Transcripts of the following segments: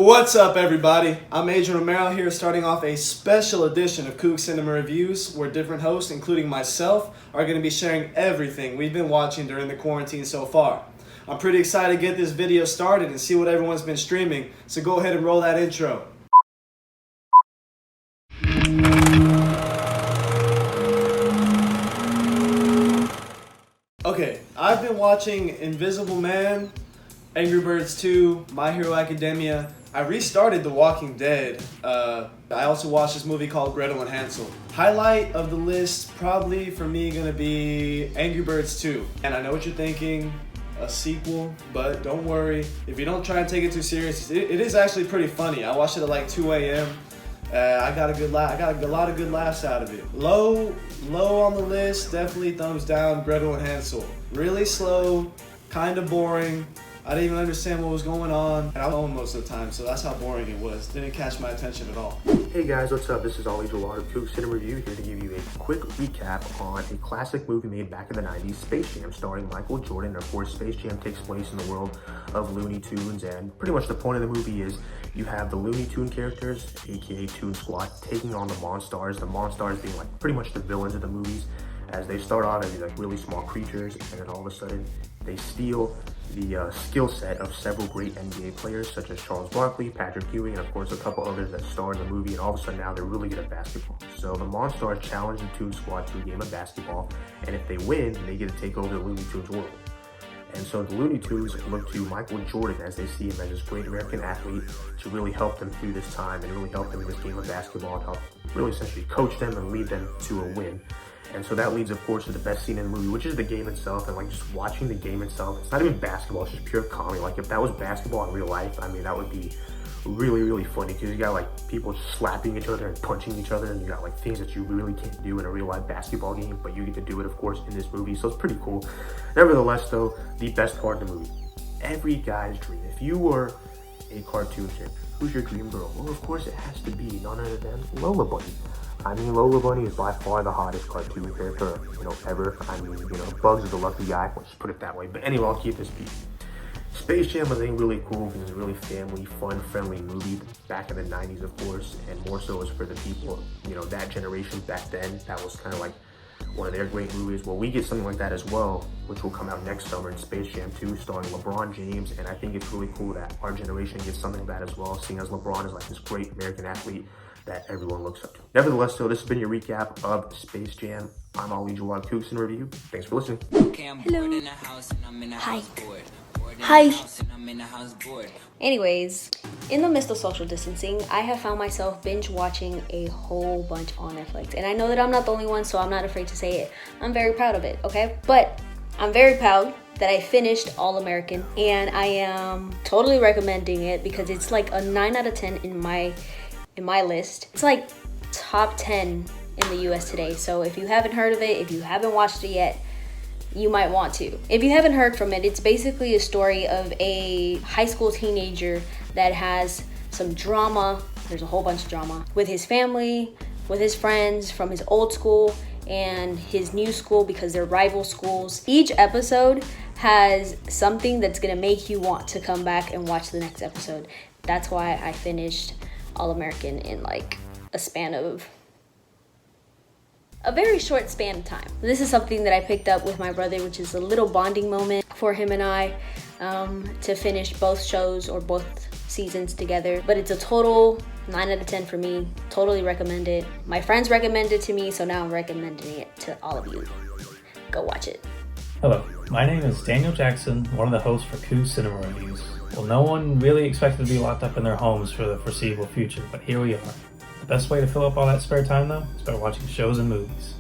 What's up, everybody? I'm Adrian Romero here, starting off a special edition of Coog Cinema Reviews, where different hosts, including myself, are going to be sharing everything we've been watching during the quarantine so far. I'm pretty excited to get this video started and see what everyone's been streaming, so go ahead and roll that intro. Okay, I've been watching Invisible Man, Angry Birds 2, My Hero Academia. I restarted The Walking Dead. I also watched this movie called Gretel and Hansel. Highlight of the list probably for me gonna be Angry Birds 2. And I know what you're thinking, a sequel, but don't worry. If you don't try and take it too serious, it is actually pretty funny. I watched it at like 2 a.m. I got a lot of good laughs out of it. Low on the list, definitely thumbs down, Gretel and Hansel. Really slow, kind of boring. I didn't even understand what was going on, and I was home most of the time, so that's how boring it was. Didn't catch my attention at all. Hey guys, what's up? This is Jawad of Coog Cinema Reviews, here to give you a quick recap on a classic movie made back in the 90s, Space Jam, starring Michael Jordan. Of course, Space Jam takes place in the world of Looney Tunes, and pretty much the point of the movie is you have the Looney Tune characters, aka Toon Squad, taking on the Monstars. The Monstars being like pretty much the villains of the movies, as they start out as like really small creatures, and then all of a sudden they steal the skill set of several great NBA players such as Charles Barkley, Patrick Ewing, and of course a couple others that star in the movie, and all of a sudden now they're really good at basketball. So the Monstars challenge the Toon Squad to a game of basketball, and if they win, they get to take over the Looney Tunes world. And so the Looney Tunes look to Michael Jordan, as they see him as this great American athlete, to really help them through this time and really help them in this game of basketball and help really essentially coach them and lead them to a win. And so that leads, of course, to the best scene in the movie, which is the game itself. And like just watching the game itself, it's not even basketball, it's just pure comedy. Like if that was basketball in real life, I mean, that would be really, really funny, because you got like people slapping each other and punching each other, and you got like things that you really can't do in a real life basketball game, but you get to do it, of course, in this movie. So it's pretty cool. Nevertheless, though, the best part of the movie, every guy's dream. If you were a cartoon chick, who's your dream girl? Well, of course, it has to be none other than Lola Bunny. I mean, Lola Bunny is by far the hottest cartoon character, ever. I mean, Bugs is the lucky guy. Let's just put it that way. But anyway, I'll keep this beat. Space Jam, I think, really cool because it's a really family, fun-friendly movie back in the 90s, of course, and more so is for the people, that generation back then. That was kind of like one of their great movies. Well, we get something like that as well, which will come out next summer in Space Jam 2, starring LeBron James, and I think it's really cool that our generation gets something like that as well, seeing as LeBron is like this great American athlete that everyone looks up to. Nevertheless, so this has been your recap of Space Jam. I'm Jawad, Coog Cinema Review. Thanks for listening. Hello. Hi. Anyways, in the midst of social distancing, I have found myself binge watching a whole bunch on Netflix. And I know that I'm not the only one, so I'm not afraid to say it. I'm very proud of it, okay? But I'm very proud that I finished All American, and I am totally recommending it because it's like a 9 out of 10 in my list. It's like top 10 in the US today. So if you haven't heard of it, if you haven't watched it yet, you might want to. If you haven't heard from it, it's basically a story of a high school teenager that has some drama. There's a whole bunch of drama with his family, with his friends from his old school and his new school because they're rival schools. Each episode has something that's gonna make you want to come back and watch the next episode. That's why I finished All American in like a very short span of time. This is something that I picked up with my brother, which is a little bonding moment for him and I, to finish both shows or both seasons together. But it's a total 9 out of 10 for me. Totally recommend it. My friends recommended it to me, so now I'm recommending it to all of you. Go watch it. Hello, my name is Daniel Jackson, one of the hosts for Coog Cinema Reviews. Well, no one really expected to be locked up in their homes for the foreseeable future, but here we are. The best way to fill up all that spare time, though, is by watching shows and movies.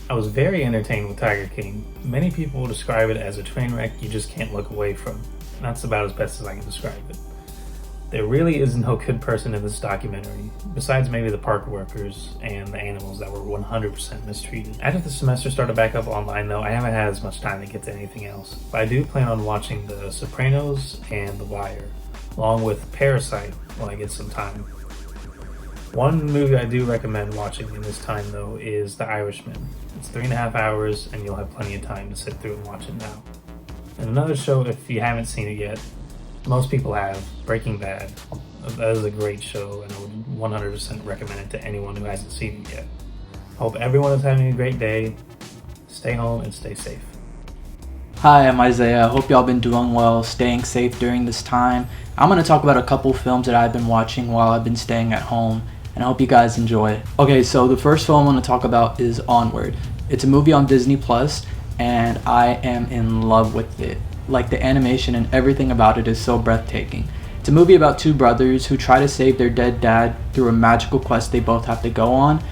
I was very entertained with Tiger King. Many people describe it as a train wreck you just can't look away from, and that's about as best as I can describe it. There really is no good person in this documentary, besides maybe the park workers and the animals that were 100% mistreated. After the semester started back up online, though, I haven't had as much time to get to anything else, but I do plan on watching The Sopranos and The Wire, along with Parasite when I get some time. One movie I do recommend watching in this time, though, is The Irishman. It's 3.5 hours, and you'll have plenty of time to sit through and watch it now. And another show, if you haven't seen it yet, most people have, Breaking Bad. That is a great show, and I would 100% recommend it to anyone who hasn't seen it yet. Hope everyone is having a great day. Stay home and stay safe. Hi, I'm Isaiah. I hope y'all been doing well, staying safe during this time. I'm going to talk about a couple films that I've been watching while I've been staying at home, and I hope you guys enjoy it. Okay, so the first film I want to talk about is Onward. It's a movie on Disney Plus, and I am in love with it. Like, the animation and everything about it is so breathtaking. It's a movie about two brothers who try to save their dead dad through a magical quest they both have to go on,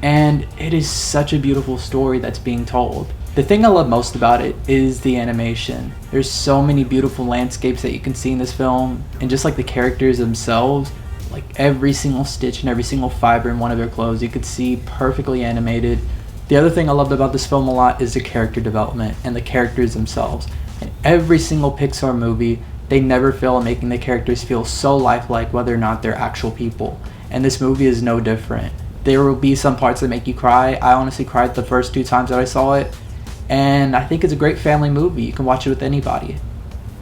and it is such a beautiful story that's being told. The thing I love most about it is the animation. There's so many beautiful landscapes that you can see in this film, and just like the characters themselves, like every single stitch and every single fiber in one of their clothes, you could see perfectly animated. The other thing I loved about this film a lot is the character development and the characters themselves. In every single Pixar movie, they never fail at making the characters feel so lifelike, whether or not they're actual people. And this movie is no different. There will be some parts that make you cry. I honestly cried the first 2 times that I saw it. And I think it's a great family movie. You can watch it with anybody.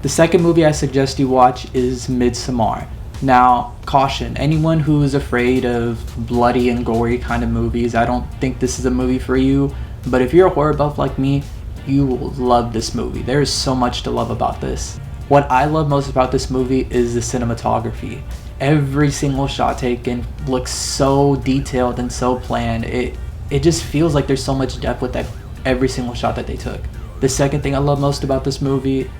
The second movie I suggest you watch is Midsommar. Now, caution, anyone who is afraid of bloody and gory kind of movies, I don't think this is a movie for you. But if you're a horror buff like me, you will love this movie. There is so much to love about this. What I love most about this movie is the cinematography. Every single shot taken looks so detailed and so planned. It just feels like there's so much depth with that every single shot that they took. The second thing I love most about this movie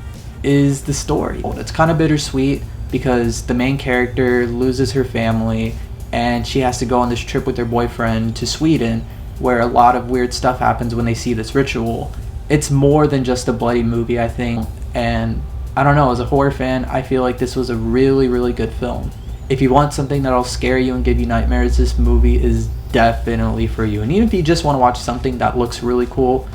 is the story. It's kind of bittersweet because the main character loses her family and she has to go on this trip with her boyfriend to Sweden, where a lot of weird stuff happens when they see this ritual. It's more than just a bloody movie, I think, and I don't know, as a horror fan, I feel like this was a really, really good film. If you want something that'll scare you and give you nightmares, this movie is definitely for you. And even if you just want to watch something that looks really cool,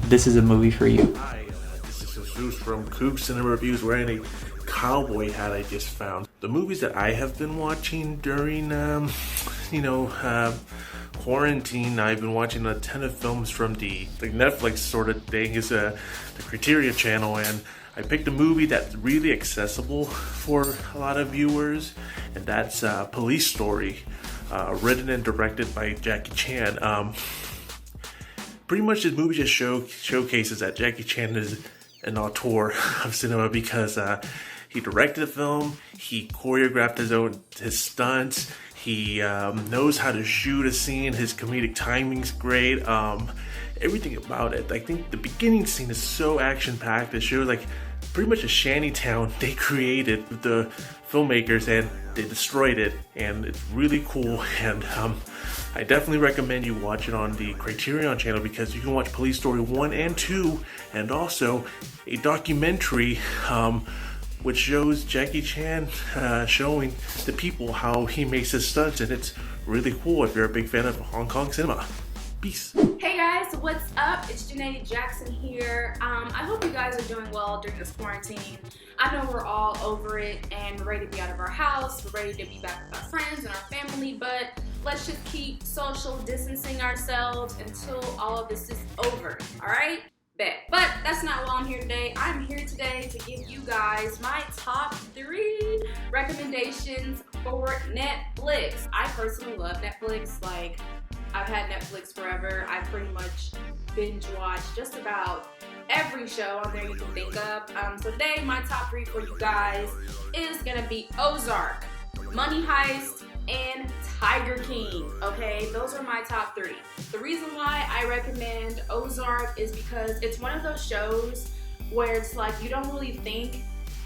this is a movie for you. Hi, this is Jesus from Coog Cinema Reviews, wearing a cowboy hat I just found. The movies that I have been watching during, quarantine, I've been watching a ton of films from the Netflix sort of thing, is the Criteria channel, and I picked a movie that's really accessible for a lot of viewers, and that's Police Story, written and directed by Jackie Chan. Pretty much this movie just showcases that Jackie Chan is an auteur of cinema, because he directed the film, he choreographed his stunts, he knows how to shoot a scene, his comedic timing's great, everything about it. I think the beginning scene is so action-packed. It shows like pretty much a shanty town they created with the filmmakers, and they destroyed it, and it's really cool. And I definitely recommend you watch it on the Criterion channel, because you can watch Police Story 1 and 2, and also a documentary which shows Jackie Chan showing the people how he makes his stunts, and it's really cool if you're a big fan of Hong Kong cinema. Peace. Hey guys, what's up? It's Jeana'e Jackson here. I hope you guys are doing well during this quarantine. I know we're all over it and we're ready to be out of our house. We're ready to be back with our friends and our family, but let's just keep social distancing ourselves until all of this is over, all right? Bet. But that's not why I'm here today. I'm here today to give you guys my top 3 recommendations for Netflix. I personally love Netflix. Like, I've had Netflix forever. I pretty much binge watch just about every show on there you can think of. So today, my top 3 for you guys is gonna be Ozark, Money Heist, and Tiger King. Okay, those are my top 3. The reason why I recommend Ozark is because it's one of those shows where it's like you don't really think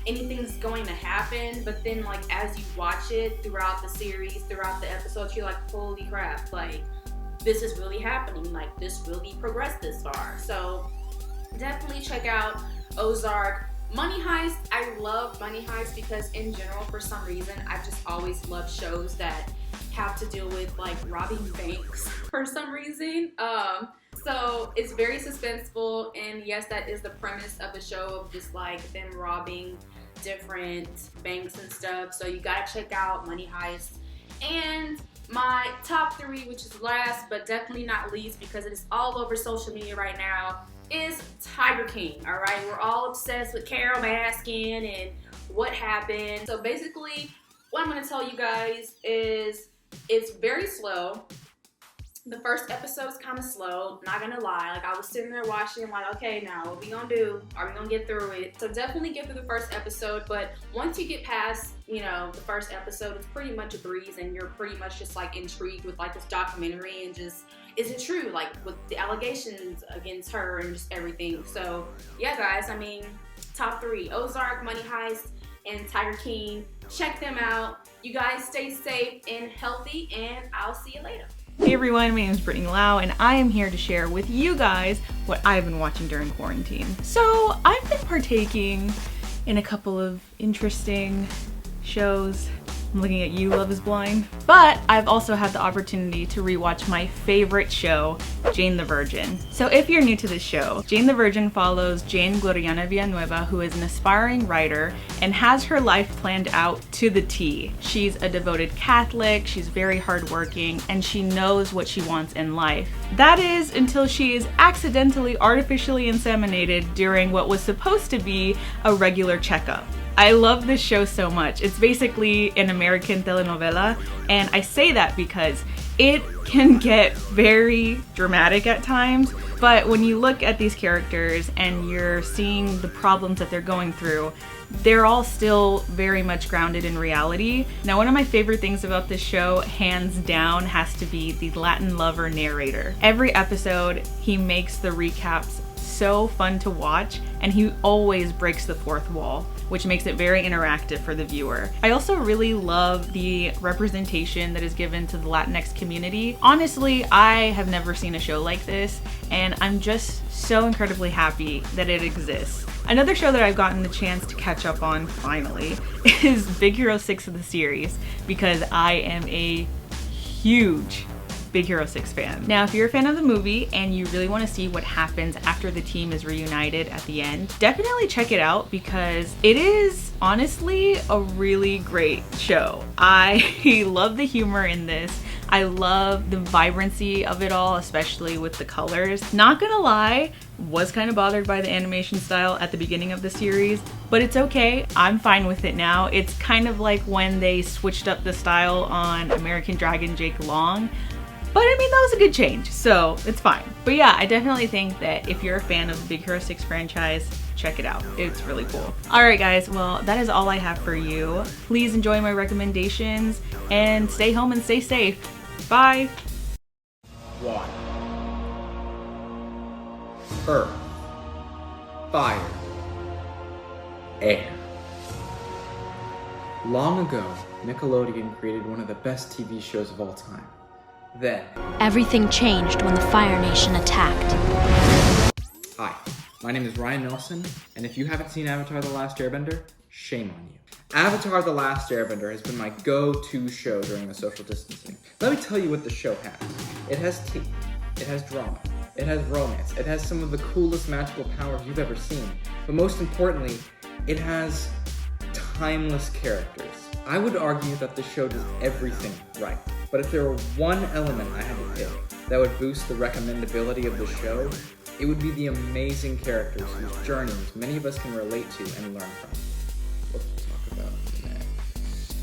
anything's going to happen, but then like as you watch it throughout the series, throughout the episodes, you're like, holy crap, like this is really happening, like this really progressed this far. So definitely check out Ozark. Money Heist, I love Money Heist because in general, for some reason, I've just always loved shows that have to deal with like robbing banks for some reason. So it's very suspenseful, and yes, that is the premise of the show, of just like them robbing different banks and stuff. So you gotta check out Money Heist. And my top 3, which is last but definitely not least because it is all over social media right now, is Tiger King. All right, we're all obsessed with Carol Baskin and what happened. So basically, what I'm going to tell you guys is it's very slow. The first episode is kind of slow, not gonna lie. Like, I was sitting there watching, like, okay, now what we gonna do? Are we gonna get through it? So definitely get through the first episode, but once you get past, you know, the first episode, it's pretty much a breeze, and you're pretty much just like intrigued with like this documentary and just, is it true? Like, with the allegations against her and just everything. So yeah, guys, I mean, top 3, Ozark, Money Heist, and Tiger King. Check them out. You guys stay safe and healthy, and I'll see you later. Hey everyone, my name is Brittany Lau, and I am here to share with you guys what I've been watching during quarantine. So I've been partaking in a couple of interesting shows. I'm looking at you, Love is Blind. But I've also had the opportunity to rewatch my favorite show, Jane the Virgin. So if you're new to this show, Jane the Virgin follows Jane Gloriana Villanueva, who is an aspiring writer and has her life planned out to the T. She's a devoted Catholic, she's very hardworking, and she knows what she wants in life. That is until she is accidentally artificially inseminated during what was supposed to be a regular checkup. I love this show so much. It's basically an American telenovela, and I say that because it can get very dramatic at times, but when you look at these characters and you're seeing the problems that they're going through, they're all still very much grounded in reality. Now, one of my favorite things about this show, hands down, has to be the Latin lover narrator. Every episode, he makes the recaps so fun to watch, and he always breaks the fourth wall, which makes it very interactive for the viewer. I also really love the representation that is given to the Latinx community. Honestly, I have never seen a show like this, and I'm just so incredibly happy that it exists. Another show that I've gotten the chance to catch up on, finally, is Big Hero 6 of the series, because I am a huge Big Hero 6 fan. Now, if you're a fan of the movie and you really want to see what happens after the team is reunited at the end, definitely check it out because it is honestly a really great show. I love the humor in this. I love the vibrancy of it all, especially with the colors. Not gonna lie, was kind of bothered by the animation style at the beginning of the series, but it's okay. I'm fine with it now. It's kind of like when they switched up the style on American Dragon Jake Long. But I mean, that was a good change, so it's fine. But yeah, I definitely think that if you're a fan of the Big Hero 6 franchise, check it out. It's really cool. Alright guys, well, that is all I have for you. Please enjoy my recommendations and stay home and stay safe. Bye! Water, earth, fire, air. Long ago, Nickelodeon created one of the best TV shows of all time. Then, everything changed when the Fire Nation attacked. Hi, my name is Ryan Nelson, and if you haven't seen Avatar: The Last Airbender, shame on you. Avatar: The Last Airbender has been my go-to show during the social distancing. Let me tell you what the show has. It has tea, it has drama, it has romance, it has some of the coolest magical powers you've ever seen, but most importantly, it has timeless characters. I would argue that the show does everything right, but if there were one element I had to pick that would boost the recommendability of the show, it would be the amazing characters whose journeys many of us can relate to and learn from. What to talk about next?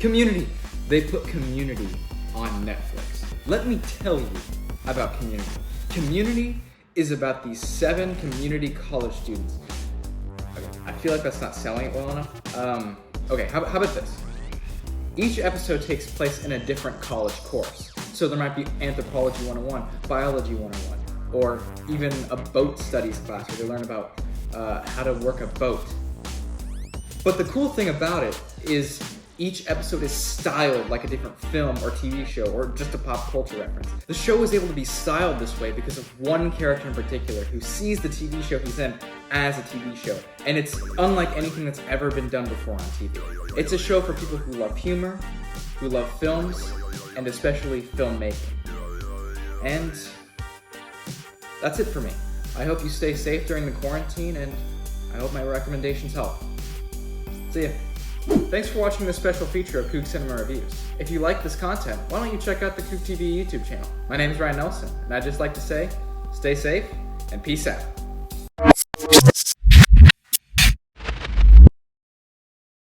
Community! They put Community on Netflix. Let me tell you about Community. Community is about these 7 community college students. Okay, I feel like that's not selling it well enough. Okay, how about this? Each episode takes place in a different college course. So there might be Anthropology 101, Biology 101, or even a boat studies class where they learn about how to work a boat. But the cool thing about it is each episode is styled like a different film or TV show or just a pop culture reference. The show is able to be styled this way because of one character in particular who sees the TV show he's in as a TV show. And it's unlike anything that's ever been done before on TV. It's a show for people who love humor, who love films, and especially filmmaking. And that's it for me. I hope you stay safe during the quarantine, and I hope my recommendations help. See ya. Thanks for watching this special feature of Coog Cinema Reviews. If you like this content, why don't you check out the Coog TV YouTube channel? My name is Ryan Nelson, and I'd just like to say, stay safe and peace out.